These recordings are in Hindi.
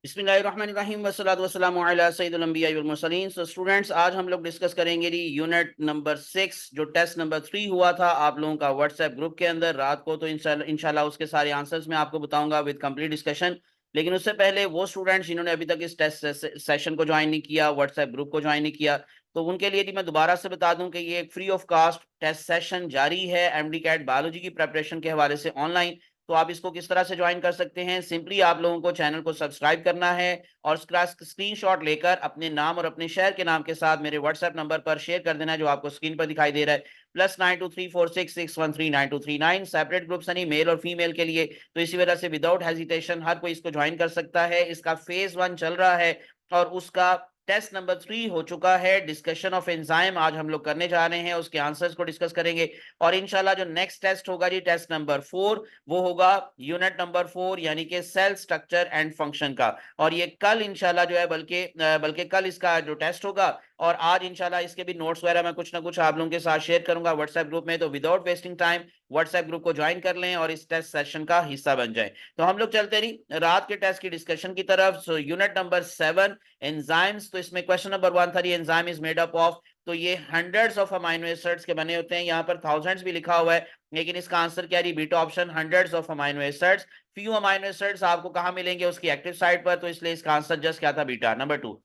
बिस्मिल्लाहिर्रहमानिर्रहीम वस्सलातु वस्सलामु अला सय्यिदिल अंबिया वल मुरसलीन। सो स्टूडेंट्स, आज हम लोग डिस्कस करेंगे जी यूनिट नंबर 6 जो टेस्ट नंबर 3 हुआ था आप लोगों का व्हाट्सएप ग्रुप के अंदर रात को। तो इंशाल्लाह उसके सारे आंसर्स मैं आपको बताऊंगा विद कंप्लीट डिस्कशन। लेकिन उससे पहले वो स्टूडेंट्स जिन्होंने अभी तक इस टेस्ट सेशन को ज्वाइन नहीं किया, व्हाट्सएप ग्रुप को ज्वाइन नहीं किया, तो उनके लिए मैं दोबारा से बता दूं कि ये एक free of cost test session जारी है एमडी कैट बायोलॉजी की प्रेपरेशन के हवाले से ऑनलाइन। तो आप इसको किस तरह से ज्वाइन कर सकते हैं? सिंपली आप लोगों को चैनल को सब्सक्राइब करना है और उसका स्क्रीनशॉट लेकर अपने नाम और अपने शहर के नाम के साथ मेरे व्हाट्सएप नंबर पर शेयर कर देना है जो आपको स्क्रीन पर दिखाई दे रहा है, +923466139239। सेपरेट ग्रुप्स नहीं, मेल और फीमेल के लिए। तो इसी वजह से विदाउट हेजिटेशन हर कोई इसको ज्वाइन कर सकता है। इसका फेज 1 चल रहा है और उसका टेस्ट नंबर 3 हो चुका है। डिस्कशन ऑफ एंजाइम आज हम लोग करने जा रहे हैं, उसके आंसर्स को डिस्कस करेंगे। और इंशाल्लाह जो नेक्स्ट टेस्ट होगा जी, टेस्ट नंबर 4, वो होगा यूनिट नंबर 4 यानी कि सेल स्ट्रक्चर एंड फंक्शन का। और ये कल इंशाल्लाह जो है, बल्कि कल इसका जो टेस्ट होगा और आज इंशाल्लाह इसके भी नोट्स वगैरह मैं कुछ ना कुछ आप लोगों के साथ शेयर करूंगा व्हाट्सएप ग्रुप में। तो without wasting time WhatsApp group को ज्वाइन कर लें और इस टेस्ट सेशन का हिस्सा बन जाए। तो हम लोग चलते रही रात के टेस्ट की डिस्कशन की तरफ। So unit number 7 enzymes. तो इसमें क्वेश्चन नंबर 1 था, enzyme is made up of. तो ये हंड्रेड्स ऑफ अमाइनो एसिड्स के बने होते हैं, यहाँ पर थाउजेंड्स भी लिखा हुआ है, लेकिन इसका आंसर क्या है? Beta option, hundreds of amino acids. Few amino acids आपको कहां मिलेंगे? उसकी एक्टिव साइट पर। तो इसलिए इसका आंसर जस्ट क्या था? Beta. Number 2,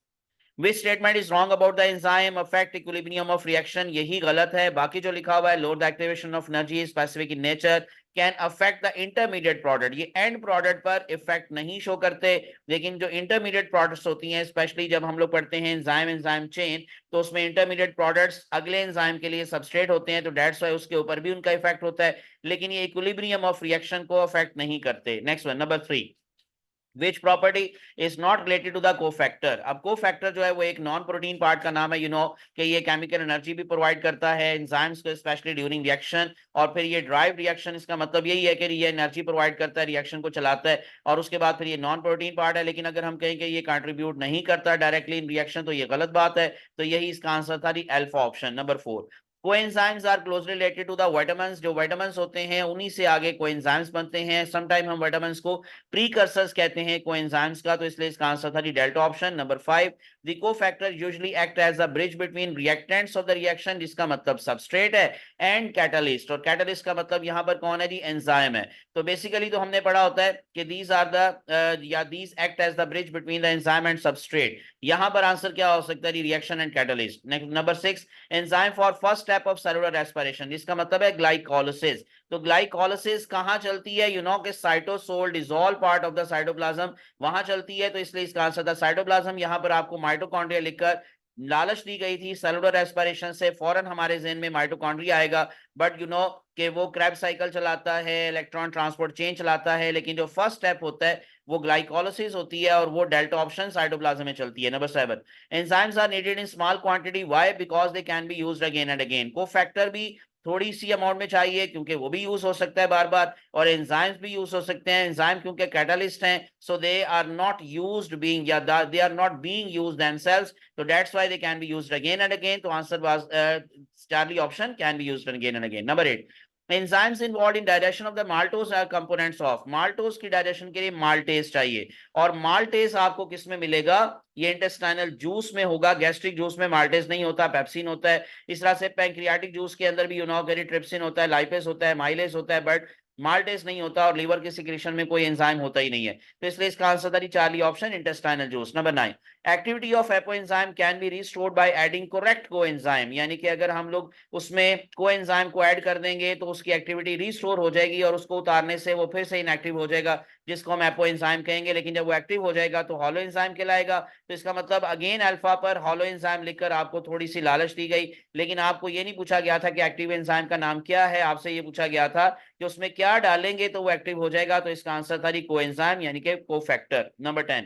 which statement is wrong about the enzyme affect equilibrium of reaction? यही गलत है। बाकी जो लिखा हुआ है, load the activation of energy specific in nature, can affect the intermediate product, ये एंड प्रोडक्ट पर इफेक्ट नहीं शो करते। लेकिन जो इंटरमीडिएट प्रोडक्ट्स होती हैं, स्पेशली जब हम लोग पढ़ते हैं एंजाइम एंजाइम चेन, तो उसमें इंटरमीडिएट प्रोडक्ट्स अगले एंजाइम के लिए सबस्ट्रेट होते हैं, तो दैट्स वाई उसके ऊपर भी उनका इफेक्ट होता है। लेकिन ये इक्विलिब्रियम ऑफ रिएक्शन को अफेक्ट नहीं करते। Next one, number 3, which property is not related to the cofactor? अब कोफैक्टर जो है वो एक नॉन प्रोटीन पार्ट का नाम है। कि ये केमिकल एनर्जी भी प्रोवाइड करता है एंजाइम्स को, स्पेशली ड्यूरिंग रिएक्शन। और फिर ये ड्राइव रिएक्शन, इसका मतलब यही है कि ये एनर्जी प्रोवाइड करता है, रिएक्शन को चलाता है। और उसके बाद फिर ये नॉन प्रोटीन पार्ट है। लेकिन अगर हम कहें कि ये कंट्रीब्यूट नहीं करता डायरेक्टली इन रिएक्शन, तो ये गलत बात है। तो यही इसका आंसर था, alpha option, number 4। Coenzymes are closely related to the vitamins. जो विटामिन्स होते हैं उन्हीं से आगे कोएंजाइम्स बनते हैं। समटाइम हम विटामिन्स को प्रीकर्सर्स कहते हैं कोएंजाइम्स का। तो इसलिए इसका आंसर था delta option, number 5। The cofactor usually act as a bridge between reactants of the reaction, जिसका मतलब सबस्ट्रेट है, एंड कैटलिस्ट। और कैटलिस्ट का मतलब यहां पर कौन है जी? एंजाइम है। तो बेसिकली तो हमने पढ़ा होता है कि दीज आर द या these act as the bridge between the enzyme and substrate. यहां पर आंसर क्या हो सकता है? Reaction and catalyst. Next, number 6, enzyme for first step of cellular respiration, जिसका मतलब है ग्लाइकोलिसिस। तो ग्लाइकोलिसिस कहां चलती है? कि cytosol dissolve part of the cytoplasm, वहां चलती है। तो इसलिए इसका आंसर था साइटोप्लाज्म। यहां पर आपको माइटोकॉन्ड्रिया लिखकर लालच दी गई थी। सेलुलर रेस्पिरेशन से फौरन हमारे जहन में माइटोकॉन्ड्रिया आएगा, बट कि वो क्रैब साइकिल चलाता है, इलेक्ट्रॉन ट्रांसपोर्ट चेन चलाता है। लेकिन जो फर्स्ट स्टेप होता है वो ग्लाइकोलिसिस होती है, और वो डेल्टा ऑप्शन साइटोप्लाज्म में चलती है। Number 7, enzymes are needed in small quantity, why? Because they can be used again and again. Cofactor भी थोड़ी सी अमाउंट में चाहिए क्योंकि वो भी यूज हो सकता है बार बार, और एंजाइम्स भी यूज हो सकते हैं। एंजाइम क्योंकि कैटलिस्ट हैं, so they are not used being, या they are not being used themselves, तो that's why they can be used again and again. तो answer was Charlie option, can be used again and again. Number 8, enzymes involved in digestion of the maltose are components of. Maltose की डाइजेशन के लिए माल्टेज चाहिए, और माल्टेज आपको किस में मिलेगा? ये इंटेस्टाइनल जूस में होगा। गैस्ट्रिक जूस में माल्टेज नहीं होता, पेप्सिन होता है। इस तरह से पैंक्रियाटिक जूस के अंदर भी ट्रिप्सिन होता है, लाइपेस होता है, माइलेज होता है, बट माल्टेज नहीं होता, और लीवर के सिक्रेशन में कोई एंजाइम होता ही नहीं है। तो इसलिए इसका आंसर था Charlie option, intestinal juice. Number 9, activity of apoenzyme can be restored by adding correct coenzyme, यानी कि अगर हम लोग उसमें कोएंजाइम को ऐड कर देंगे तो उसकी एक्टिविटी रिस्टोर हो जाएगी, और उसको उतारने से वो फिर से इनएक्टिव हो जाएगा, जिसको हम एपोएंजाइम कहेंगे। लेकिन जब वो एक्टिव हो जाएगा तो हॉलो एंजाइम कहलाएगा। तो इसका मतलब अगेन अल्फा पर हॉलो एंजाइम लिखकर आपको थोड़ी सी लालच दी गई। लेकिन आपको ये नहीं पूछा गया था कि एक्टिव एंजाइम का नाम क्या है, आपसे ये पूछा गया था कि उसमें क्या डालेंगे तो वो एक्टिव हो जाएगा। तो इसका आंसर था कोएंजाइम यानी कि cofactor. Number 10,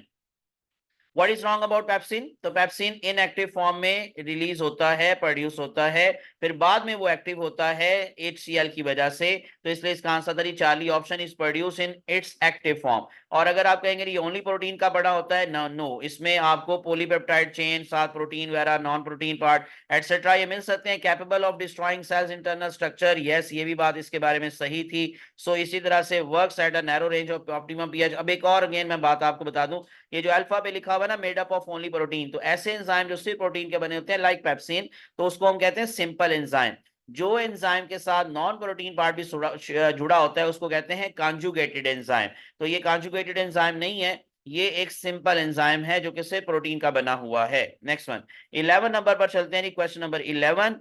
what is wrong about pepsin? तो पेप्सिन इनएक्टिव फॉर्म में रिलीज होता है, प्रोड्यूस होता है, फिर बाद में वो एक्टिव होता है HCl की वजह से। तो इसलिए इसका आंसर था Charlie option is produce in its active form. और अगर आप कहेंगे ये ओनली प्रोटीन का बड़ा होता है, नो, इसमें आपको पॉलीपेप्टाइड चेन, साथ प्रोटीन वगैरह, नॉन प्रोटीन पार्ट एटसेट्रा ये मिल सकते हैं। Capable of destroying sales internal structure, yes, ये भी बात इसके बारे में सही थी। सो इसी तरह से works at a narrow range of optimum pH. अब एक और अगेन मैं बात आपको बता दूं, ये जो अल्फा पे लिखा हुआ ना made up of only protein, तो ऐसे एंजाइम जो सिर्फ प्रोटीन के बने होते हैं लाइक पेप्सिन, तो उसको हम कहते हैं सिंपल एंजाइम। जो एंजाइम के साथ नॉन प्रोटीन पार्ट भी जुड़ा होता है उसको कहते हैं कॉन्जुगेटेड एंजाइम। तो ये कॉन्जुगेटेड एंजाइम नहीं है, ये एक सिंपल एंजाइम है जो कि सिर्फ प्रोटीन का बना हुआ है। नेक्स्ट वन, 11 नंबर पर चलते हैं, क्वेश्चन नंबर 11।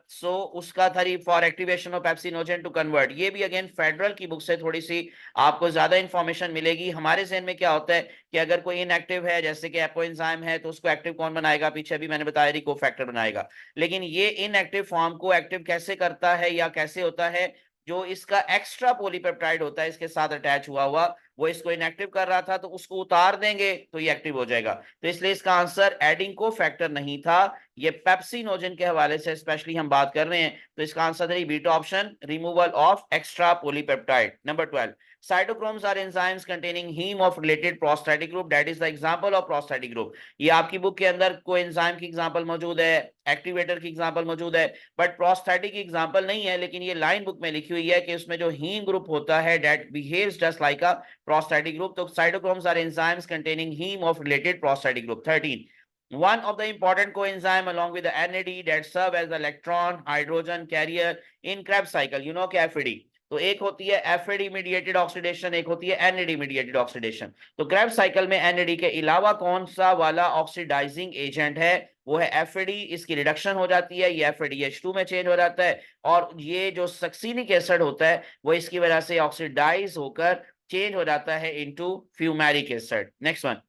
सो उसका था for activation of pepsinogen to convert. ये भी अगेन फेडरल की बुक से थोड़ी सी आपको ज्यादा इंफॉर्मेशन मिलेगी। हमारे जहन में क्या होता है कि अगर कोई इनएक्टिव है, जैसे कि एपोएंजाइम है, तो उसको एक्टिव कौन बनाएगा? पीछे भी मैंने बताया थी, कोफैक्टर बनाएगा। लेकिन ये इनएक्टिव फॉर्म को एक्टिव कैसे करता है या कैसे होता है? जो इसका एक्स्ट्रा पॉलीपेप्टाइड होता है इसके साथ अटैच हुआ हुआ, वो इसको इनएक्टिव कर रहा था, तो उसको उतार देंगे तो ये एक्टिव हो जाएगा। तो इसलिए इसका आंसर एडिंग को फैक्टर नहीं था, ये पेप्सिनोजन के हवाले से स्पेशली हम बात कर रहे हैं। तो इसका आंसर है beta option, removal of extra polypeptide. Number 12, cytochromes are enzymes containing heme of related prostatic group, that is the example of prostatic group। ये आपकी बुक के अंदर कोएंजाइम की एग्जांपल मौजूद है, एक्टिवेटर की एग्जांपल मौजूद है, बट प्रोस्टैटिक की एग्जांपल नहीं है। लेकिन ये लाइन बुक में लिखी हुई है कि उसमें जो हीम ग्रुप होता है that behaves just like a prostatic group। तो cytochromes are enzymes containing heme of related prostatic group। 13, one of the important coenzyme along with the NAD that serve as the electron hydrogen carrier in Krebs cycle, you know कि FAD। तो एक होती है FAD मीडिएटेड ऑक्सीडेशन, एक होती है NAD मीडिएटेड ऑक्सीडेशन। तो क्रेब्स साइकिल में NAD के अलावा कौन सा वाला ऑक्सीडाइजिंग एजेंट है? वो है FAD। इसकी रिडक्शन हो जाती है, ये FADH2 में चेंज हो जाता है, और ये जो सक्सिनिक एसिड होता है वो इसकी वजह से ऑक्सीडाइज होकर चेंज हो जाता है into fumaric acid. Next one,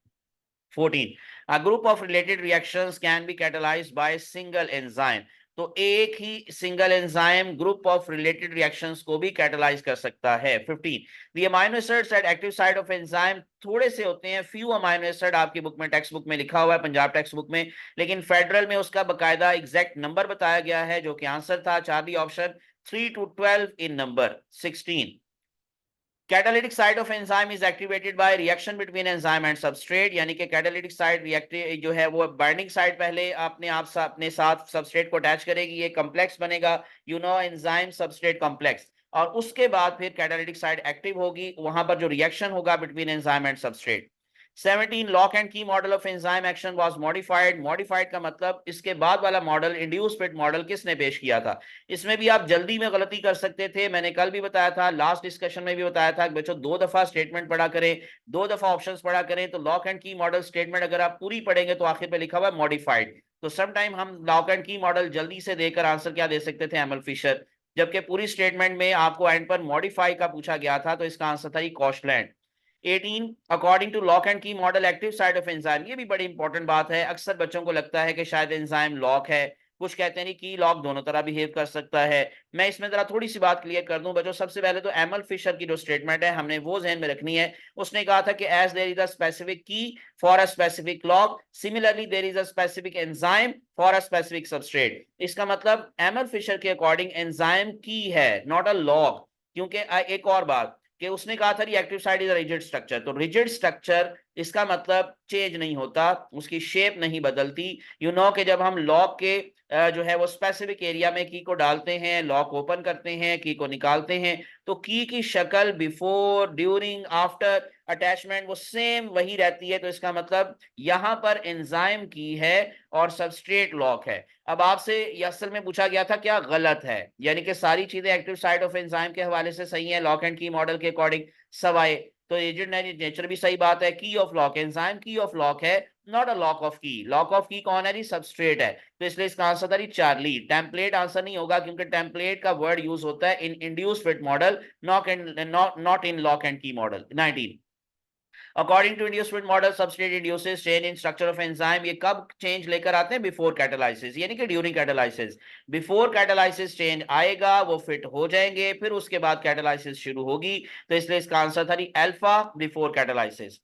14, a group of related reactions can be catalyzed by single enzyme। तो एक ही single enzyme group of related reactions को भी कैटलाइज कर सकता है। 15, the amino acids at active site of enzyme थोड़े से होते हैं, फ्यू अमाइनो एसिड आपकी बुक में, टेक्स्ट बुक में लिखा हुआ है, पंजाब टेक्स्ट बुक में, लेकिन फेडरल में उसका बकायदा एग्जैक्ट नंबर बताया गया है, जो कि आंसर था Charlie option 3 to 12 in number. 16, catalytic site of enzyme is activated by reaction between enzyme and substrate. यानी कि कैटालिटिक साइट रिएक्टिव जो है वो बाइंडिंग साइट पहले अपने साथ सबस्ट्रेट को अटैच करेगी, ये कॉम्प्लेक्स बनेगा, you know enzyme substrate complex, और उसके बाद फिर कैटालिटिक साइट एक्टिव होगी, वहां पर जो रिएक्शन होगा between enzyme and substrate. 17, lock and key model of enzyme action was modified. Modified का मतलब इसके बाद वाला मॉडल, इंड्यूस फिट मॉडल, किसने पेश किया था? इसमें भी आप जल्दी में गलती कर सकते थे, मैंने कल भी बताया था, लास्ट डिस्कशन में भी बताया था कि बच्चों 2 दफा स्टेटमेंट पढ़ा करें, 2 दफा ऑप्शंस पढ़ा करें। तो lock and key model statement अगर आप पूरी पढ़ेंगे तो आखिर पे लिखा हुआ है मॉडिफाइड, तो समटाइम हम लॉक एंड की मॉडल जल्दी से देकर आंसर क्या दे सकते थे? एमल फिशर, जबकि पूरी स्टेटमेंट में आपको एंड पर मॉडिफाई का पूछा गया था, तो इसका आंसर था कॉस्टलैंड। 18, according to lock and key model active site of enzyme, ये भी बड़ी इंपॉर्टेंट बात है। अक्सर बच्चों को लगता है कि शायद एंजाइम लॉक है, कुछ कहते हैं नहीं की लॉक दोनों तरह बिहेव कर सकता है। मैं इसमें जरा थोड़ी सी बात क्लियर कर दूं बच्चों। सबसे पहले तो एमल फिशर की जो स्टेटमेंट है हमने वो जहन में रखनी है। उसने कहा था कि as there is a specific key for a specific lock, similarly there is a specific enzyme for a specific substrate. इसका मतलब एमल फिशर के अकॉर्डिंग एंजाइम की है, नॉट अ लॉक। क्योंकि एक और बात कि उसने कहा था reactive site is rigid structure, तो रिजिड स्ट्रक्चर इसका मतलब चेंज नहीं होता, उसकी शेप नहीं बदलती। यू नो कि जब हम लॉक के जो है वो स्पेसिफिक एरिया में की को डालते हैं, लॉक ओपन करते हैं, की को निकालते हैं, तो की शक्ल बिफोर, ड्यूरिंग, आफ्टर अटैचमेंट वो सेम वही रहती है। तो इसका मतलब यहां पर एंजाइम की है और सबस्ट्रेट लॉक है। अब आपसे ये असल में पूछा गया था क्या गलत है, यानी कि सारी चीजें एक्टिव साइट ऑफ एंजाइम के हवाले से सही है लॉक एंड की मॉडल के अकॉर्डिंग, सवाए तो रिजिड नेचर भी सही बात है। की ऑफ लॉक, एंजाइम की ऑफ लॉक है, नॉट अ लॉक ऑफ की। लॉक ऑफ की कौन है जी? सबस्ट्रेट है। तो इसलिए इसका आंसर था चार्ली। टेम्पलेट आंसर नहीं होगा, क्योंकि टेम्पलेट का वर्ड यूज होता है in induced fit model, not in lock and key model. 19, according to induced fit model substrate induces change in structure of enzyme. ये कब चेंज लेकर आते हैं? बिफोर कैटालाइसिस, यानी कि during catalysis. Before catalysis change आएगा, वो फिट हो जाएंगे, फिर उसके बाद कैटालाइसिस शुरू होगी। तो इसलिए इसका आंसर था alpha before catalysis.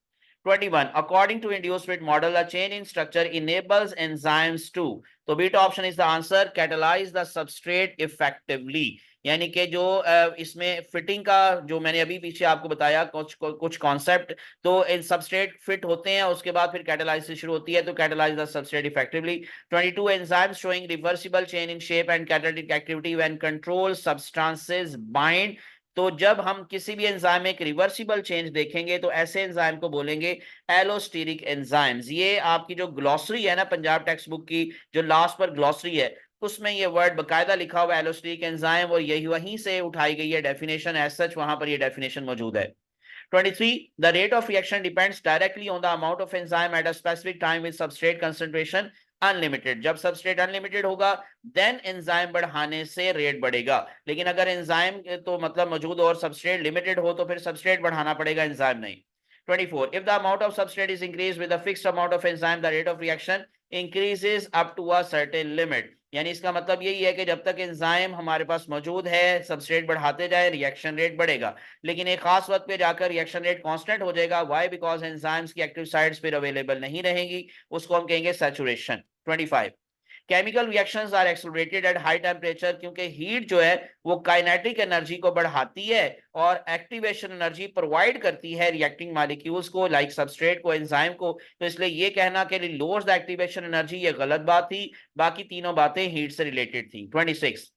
21. According to induced fit model, a change in structure enables enzymes to, तो beta option is the answer, catalyse the substrate effectively. यानी कि जो इसमें फिटिंग का जो मैंने अभी पीछे आपको बताया कुछ कॉन्सेप्ट, तो इन सबस्ट्रेट फिट होते हैं, उसके बाद फिर कैटलाइसिस शुरू होती है, तो catalyse the substrate effectively. 22. Enzymes showing reversible change in shape and catalytic activity when control substances bind. तो जब हम किसी भी एंजाइम में एक रिवर्सिबल चेंज देखेंगे तो ऐसे एंजाइम को बोलेंगे एलोस्टेरिक एंजाइम्स। ये आपकी जो ग्लॉसरी है ना पंजाब टेक्स्ट बुक की, जो लास्ट पर ग्लॉसरी है, उसमें ये वर्ड बकायदा लिखा हुआ है एलोस्टेरिक एंजाइम, और यही वहीं से उठाई गई है डेफिनेशन, एज सच वहां पर ये डेफिनेशन मौजूद है। 23. The rate of reaction depends directly on the amount of enzyme at a specific time with substrate concentration unlimited. जब सबस्ट्रेट अनलिमिटेड होगा देन एंजाइम बढ़ाने से रेट बढ़ेगा, लेकिन अगर एंजाइम तो मतलब मौजूद हो और सबस्ट्रेट लिमिटेड हो तो फिर सबस्ट्रेट बढ़ाना पड़ेगा, एंजाइम नहीं। 24. If the amount of substrate is increased with a fixed amount of enzyme, the rate of reaction increases up to a certain limit। यानी इसका मतलब यही है कि जब तक एंजाइम हमारे पास मौजूद है, सबस्ट्रेट बढ़ाते जाए, रिएक्शन रेट बढ़ेगा, लेकिन एक खास वक्त पे जाकर रिएक्शन रेट कांस्टेंट हो जाएगा। व्हाई? बिकॉज एंजाइम्स की एक्टिव साइट्स फिर अवेलेबल नहीं रहेंगी, उसको हम कहेंगे saturation. 25. Chemical reactions are accelerated at high temperature, क्योंकि हीट जो है वो काइनेटिक एनर्जी को बढ़ाती है और एक्टिवेशन एनर्जी प्रोवाइड करती है रिएक्टिंग मॉलिक्यूल्स को, लाइक सबस्ट्रेट को, एंजाइम को। तो इसलिए ये कहना कि लोअर्स द एक्टिवेशन एनर्जी, ये गलत बात थी, बाकी तीनों बातें हीट से रिलेटेड थी। 26.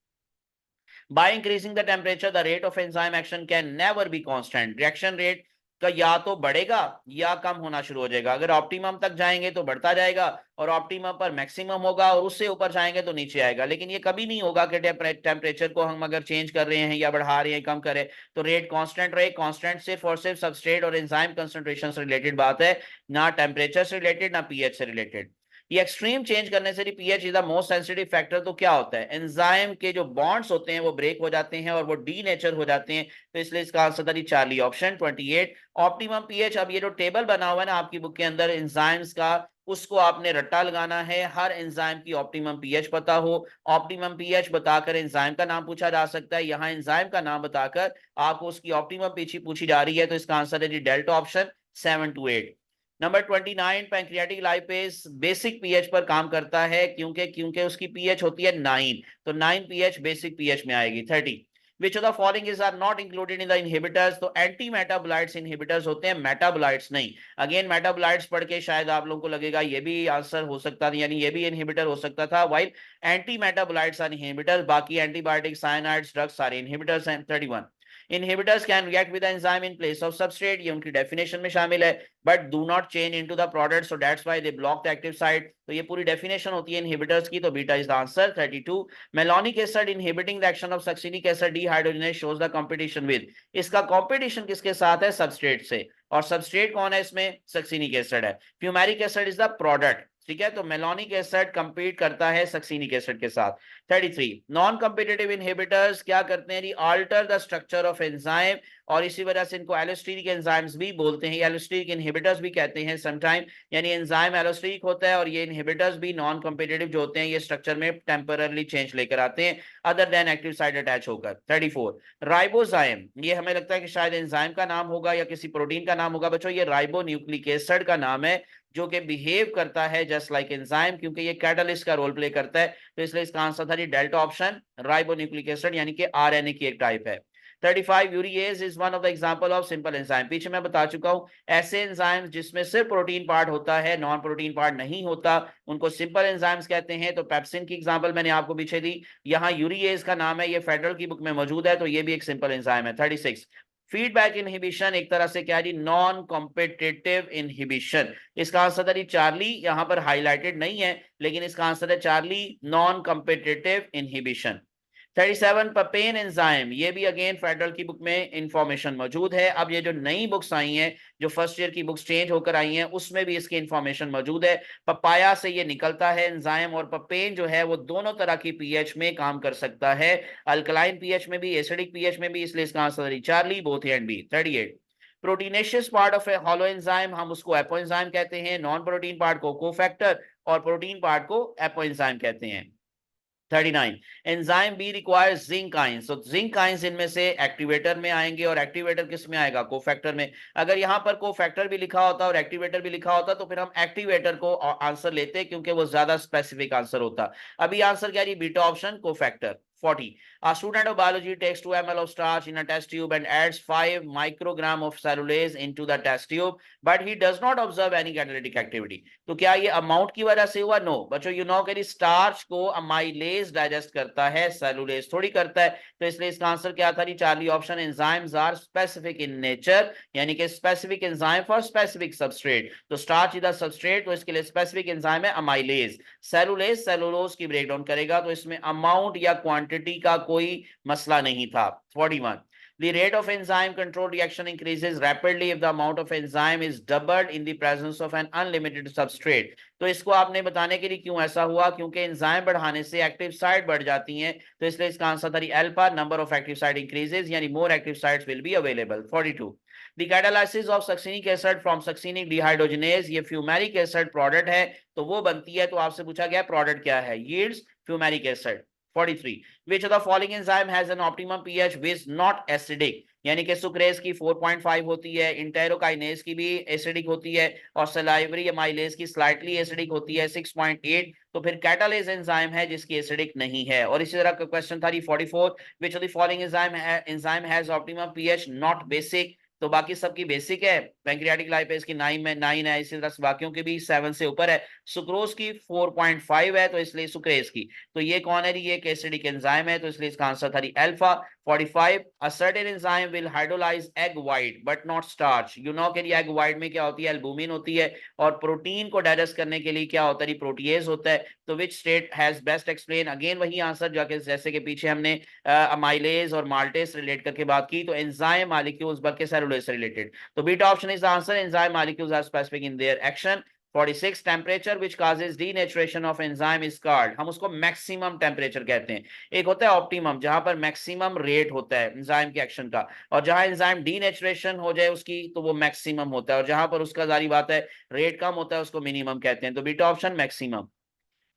By increasing the temperature, the rate of enzyme action can never be constant। Reaction rate का या तो बढ़ेगा या कम होना शुरू हो जाएगा। अगर ऑप्टिमम तक जाएंगे तो बढ़ता जाएगा, और ऑप्टिमम पर मैक्सिमम होगा, और उससे ऊपर जाएंगे तो नीचे आएगा। लेकिन ये कभी नहीं होगा कि टेम्परेचर को हम अगर चेंज कर रहे हैं या बढ़ा रहे हैं, कम करें, तो रेट कांस्टेंट रहे। कांस्टेंट सिर्फ और सिर्फ सबस्ट्रेट और एंजाइम कंसंट्रेशन से रिलेटेड बात है, ना टेम्परेचर से रिलेटेड, ना पीएच से रिलेटेड। ये एक्सट्रीम चेंज करने से pH is the most sensitive factor. तो क्या होता है, एंजाइम के जो बॉन्ड्स होते हैं वो ब्रेक हो जाते हैं और वो डीनेचर हो जाते हैं, तो इसलिए इसका आंसर था चार्ली ऑप्शन 28। ऑप्टिमम पीएच, अब ये जो टेबल बना हुआ है ना आपकी बुक के अंदर एंजाइम्स का, उसको आपने रट्टा लगाना है, हर एंजाइम की ऑप्टिमम पीएच पता हो। ऑप्टिमम पीएच बताकर एंजाइम का नाम पूछा जा सकता है, यहाँ एंजाइम का नाम बताकर आपको उसकी ऑप्टिमम पीएच पूछी जा रही है, तो इसका आंसर है जी delta option 7 to 8। Number 29, pancreatic lipase basic pH पर काम करता है, क्योंकि उसकी पीएच होती है 9, तो 9 पीएच बेसिक पीएच में आएगी। 30. Which of the following is are not included in the inhibitors, तो एंटी मेटाबोलाइट्स इनहिबिटर्स होते हैं, मेटाबोलाइट्स नहीं। अगेन मेटाबोलाइट्स पढ़ के शायद आप लोगों को लगेगा ये भी आंसर हो सकता था, यानी ये भी इनहिबिटर हो सकता था, while anti metabolites are inhibitors, बाकी एंटीबायोटिक, साइनाइड्स, ड्रग्स सारे इनहिबिटर्स हैं। 31. Inhibitors can react with the enzyme in place of substrate, ये उनकी डेफिनेशन में शामिल है, but do not change into the product, so that's why they block the active site। तो ये पूरी डेफिनेशन होती है inhibitors की, तो beta is the answer। 32. Malonic acid inhibiting the action of succinic acid dehydrogenase shows the competition with, इसका competition किसके साथ है, सबस्ट्रेट से, और सबस्ट्रेट कौन है इसमें, सक्सिनिक एसिड है। Fumaric acid is the product, ठीक है, तो मेलोनिक एसिड कंपीट करता है सक्सिनिक एसिड के साथ। 33. नॉन कॉम्पिटिटिव इनहिबिटर्स क्या करते हैं, alter the structure of enzyme, और इसी वजह से इनको एलोस्टेरिक एंजाइम्स भी बोलते हैं, एलोस्टेरिक इनहिबिटर्स भी कहते हैं समटाइम। यानी एंजाइम एलोस्टेरिक होता है और ये इनहिबिटर्स भी नॉन कॉम्पिटिटिव जो होते हैं, ये स्ट्रक्चर में टेम्पररी चेंज लेकर आते हैं other than active site attach होकर। 34. राइबोजाइम, ये हमें लगता है कि शायद एंजाइम का नाम होगा या किसी प्रोटीन का नाम होगा बच्चों, ये राइबो न्यूक्लिक एसिड का नाम है, जो कि बिहेव करता है जस्ट लाइक एंजाइम, क्योंकि ये कैटलिस्ट का रोल प्ले करता है, तो इसलिए इसका आंसर था जी डेल्टा ऑप्शन, राइबोन्यूक्लिक एसिड, यानी कि आरएनए की एक टाइप है। 35. Urease is one of the example of simple enzyme, पीछे मैं बता चुका हूं, ऐसे एंजाइम जिसमें सिर्फ प्रोटीन पार्ट होता है, नॉन प्रोटीन पार्ट नहीं होता, उनको सिंपल एंजाइम्स कहते हैं। तो पेप्सिन की एग्जांपल मैंने आपको पीछे दी, यहाँ यूरिएज का नाम है, ये फेडरल की बुक में मौजूद है, तो ये भी एक सिंपल एंजाइम है। 36. फीडबैक इनहिबिशन एक तरह से क्या जी, नॉन कॉम्पिटिटिव इनहिबिशन, इसका आंसर है चार्ली, यहां पर हाईलाइटेड नहीं है, लेकिन इसका आंसर है Charlie, non competitive inhibition. 37. Papain enzyme, ये भी अगेन फेडरल की बुक में इंफॉर्मेशन मौजूद है। अब ये जो नई बुक्स आई हैं, जो फर्स्ट ईयर की बुक्स चेंज होकर आई हैं, उसमें भी इसकी इंफॉर्मेशन मौजूद है। पपाया से ये निकलता है एंजाइम, और पपेन जो है वो दोनों तरह की पीएच में काम कर सकता है, अल्कलाइन पीएच में भी, एसिडिक पीएच में भी, इसलिए इसका आंसर है Charlie, both A and B. 38. Proteinaceous part of a holoenzyme, हम उसको एपो एंजाइम कहते हैं, नॉन प्रोटीन पार्ट को कोफैक्टर, और प्रोटीन पार्ट को एपो एंजाइम कहते हैं। 39 enzyme B requires zinc ions, तो जिंक आयंस इनमें से एक्टिवेटर में आएंगे और एक्टिवेटर किस में आएगा, कोफैक्टर में। अगर यहां पर कोफैक्टर भी लिखा होता और एक्टिवेटर भी लिखा होता तो फिर हम एक्टिवेटर को आंसर लेते क्योंकि वो ज्यादा स्पेसिफिक आंसर होता। अभी आंसर क्या है, beta option cofactor. 40 a student of biology takes 2 ml of starch in a test tube and adds 5 microgram of cellulase into the test tube but he does not observe any catalytic activity। तो क्या ये अमाउंट की वजह से हुआ? नो बच्चों, यू नो कि स्टार्च को अमाइलेज डाइजेस्ट करता है, सेलुलेज थोड़ी करता है। तो इसलिए इसका आंसर क्या था जी, Charlie option. Enzymes are specific in nature, यानी कि specific enzyme for specific substrate. तो स्टार्च इज द सबस्ट्रेट, तो इसके लिए स्पेसिफिक एंजाइम है अमाइलेज। सेलुलेज सेलुलोज की ब्रेकडाउन करेगा, तो इसमें अमाउंट या क्वांटिटी का कोई मसला नहीं था। 41 the rate of enzyme control reaction increases rapidly if the amount of enzyme is doubled in the presence of an unlimited substrate। तो इसको आपने बताने के लिए क्यों ऐसा हुआ, क्योंकि एंजाइम बढ़ाने से एक्टिव साइट बढ़ जाती हैं, तो इसलिए इसका आंसर था alpha, number of active site increases, यानी more active sites will be available. 42 the catalysis of succinic acid from succinic dehydrogenase, ये फ्यूमेरिक एसिड प्रोडक्ट है, तो वो बनती है। तो आपसे पूछा गया प्रोडक्ट क्या है, yields fumaric acid. 43 which of the following enzyme has an optimum pH which not acidic, यानी कि सुक्रेज की 4.5 होती है, इंटेरोकाइनेज की भी एसिडिक होती है और सलाइवरी अमाइलेज की स्लाइटली एसिडिक होती है 6.8। तो फिर कैटालेज एंजाइम है जिसकी एसिडिक नहीं है। और इसी तरह का क्वेश्चन था 44 which of the following enzyme has optimum pH not basic, तो बाकी सबकी बेसिक है। पैंक्रियाटिक लाइपेज की 9 में 9 है, इसी तरह बाकियों की भी 7 से ऊपर है। सुक्रोज की 4.5 है, तो इसलिए सुक्रेज की, तो ये कौन है, ये एसिडिक एंजाइम है, तो इसलिए इसका आंसर था alpha. 45 a certain enzyme will hydrolyze egg white but not starch। You know कि एग व्हाइट में क्या होती है, एल्बुमिन होती है, और प्रोटीन को डाइजेस्ट करने के लिए क्या होता है, प्रोटीएज होता है। तो which state has best explain, again वही आंसर जाके जैसे कि पीछे हमने अमाइलेज और माल्टेज रिलेट करके बात की, तो एंजाइम मॉलिक्यूल्स बल्कि सेलुलोज से रिलेटेड। तो beta option is the answer, enzyme molecules are specific in their action. 46 temperature which causes denaturation of enzyme is called, हम उसको मैक्सिमम टेम्परेचर कहते हैं। एक होता है ऑप्टिमम, जहां पर मैक्सिमम रेट होता है एंजाइम के एक्शन का, और जहां एंजाइम डीनेचुरेशन हो जाए उसकी तो वो मैक्सिमम होता है, और जहां पर उसका जारी बात है रेट कम होता है उसको मिनिमम कहते हैं। तो beta option maximum.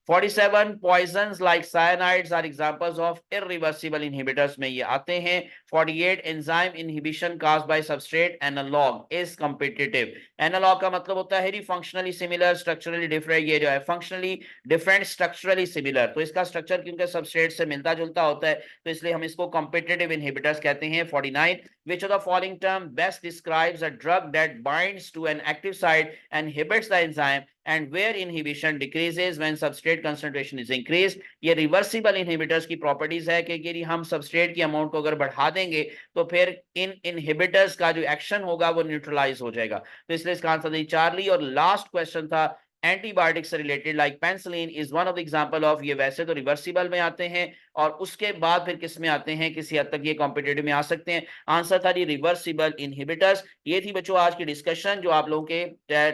47 poisons like cyanides are examples of irreversible inhibitors में ये आते हैं। 48 enzyme inhibition caused by substrate analog is competitive। Analog का मतलब होता है फंक्शनली सिमिलर स्ट्रक्चरली डिफरेंट, ये जो है फंक्शनली डिफरेंट स्ट्रक्चरली सिमिलर, तो इसका स्ट्रक्चर क्योंकि सबस्ट्रेट से मिलता जुलता होता है तो इसलिए हम इसको कॉम्पिटिटिव इनहिबिटर्स कहते हैं। 49 which of the following term best describes a drug that binds to an active site and inhibits the enzyme and where inhibition decreases when substrate concentration is increased। ये रिवर्सिबल इनहिबिटर्स की प्रॉपर्टीज है कि यदि हम सबस्ट्रेट की अमाउंट को अगर बढ़ा देंगे तो फिर इन इनहिबिटर्स का जो एक्शन होगा वो न्यूट्रलाइज हो जाएगा। तो इसलिए इसका आंसर है चार्ली। और लास्ट क्वेश्चन था एंटीबायोटिक से related, like penicillin is one of the example of, ये वैसे तो रिवर्सिबल में आते हैं और उसके बाद फिर किस में आते हैं, किसी हद तक ये कॉम्पिटिटिव में आ सकते हैं। आंसर था जी रिवर्सिबल इनहिबिटर्स। ये थी बच्चों आज की डिस्कशन, जो आप लोगों के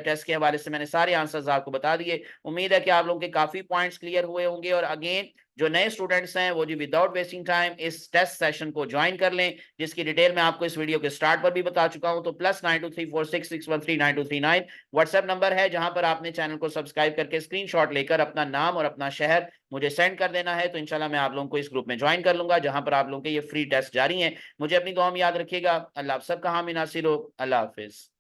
टेस्ट के हवाले से मैंने सारे आंसर्स आपको बता दिए। उम्मीद है कि आप लोगों के काफी पॉइंट्स क्लियर हुए होंगे। और अगेन जो नए स्टूडेंट्स हैं वो जी विदाउट वेस्टिंग टाइम इस टेस्ट सेशन को ज्वाइन कर लें, जिसकी डिटेल मैं आपको इस वीडियो के स्टार्ट पर भी बता चुका हूं। तो +923466139239 व्हाट्सएप नंबर है, जहां पर आपने चैनल को सब्सक्राइब करके स्क्रीनशॉट लेकर अपना नाम और अपना शहर मुझे सेंड कर देना है। तो इंशाल्लाह मैं आप लोगों को इस ग्रुप में ज्वाइन कर लूंगा, जहां पर आप लोगों के ये फ्री टेस्ट जारी हैं। मुझे अपनी दुआ में याद रखिएगा। अल्लाह आप सबका हामी नासिर हो। अल्लाह हाफिज।